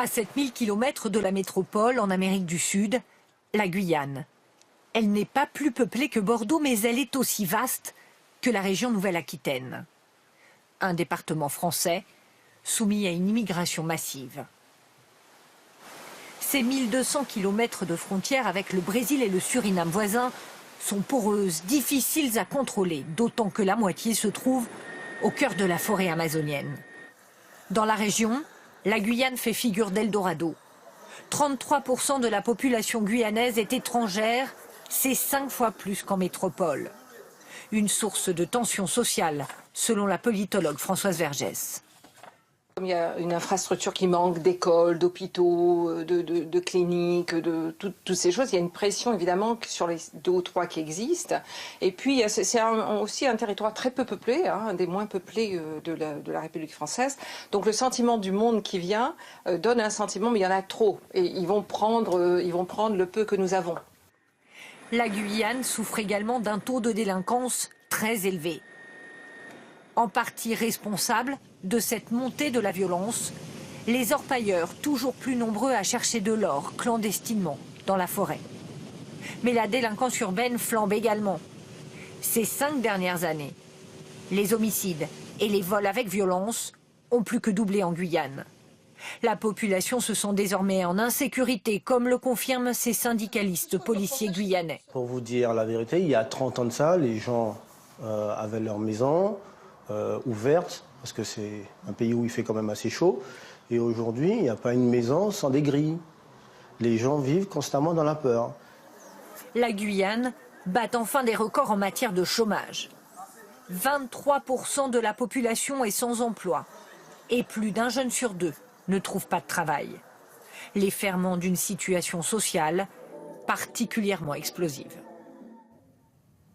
À 7000 km de la métropole en Amérique du Sud, la Guyane. Elle n'est pas plus peuplée que Bordeaux, mais elle est aussi vaste que la région Nouvelle-Aquitaine. Un département français soumis à une immigration massive. Ces 1200 km de frontières avec le Brésil et le Suriname voisins sont poreuses, difficiles à contrôler, d'autant que la moitié se trouve au cœur de la forêt amazonienne. Dans la région, la Guyane fait figure d'Eldorado. 33% de la population guyanaise est étrangère, c'est 5 fois plus qu'en métropole. Une source de tension sociale, selon la politologue Françoise Vergès. Il y a une infrastructure qui manque d'écoles, d'hôpitaux, de cliniques, de toutes ces choses. Il y a une pression évidemment sur les 2 ou 3 qui existent. Et puis c'est aussi un territoire très peu peuplé, un des moins peuplés de la République française. Donc le sentiment du monde qui vient donne un sentiment, mais il y en a trop. Et ils vont prendre le peu que nous avons. La Guyane souffre également d'un taux de délinquance très élevé. En partie responsable de cette montée de la violence, les orpailleurs toujours plus nombreux à chercher de l'or clandestinement dans la forêt. Mais la délinquance urbaine flambe également. Ces 5 dernières années, les homicides et les vols avec violence ont plus que doublé en Guyane. La population se sent désormais en insécurité, comme le confirment ces syndicalistes policiers guyanais. Pour vous dire la vérité, il y a 30 ans de ça, les gens avaient leur maison ouverte, parce que c'est un pays où il fait quand même assez chaud. Et aujourd'hui, il n'y a pas une maison sans des grilles. Les gens vivent constamment dans la peur. La Guyane bat enfin des records en matière de chômage. 23% de la population est sans emploi. Et plus d'un jeune sur 2 ne trouve pas de travail. Les ferments d'une situation sociale particulièrement explosive.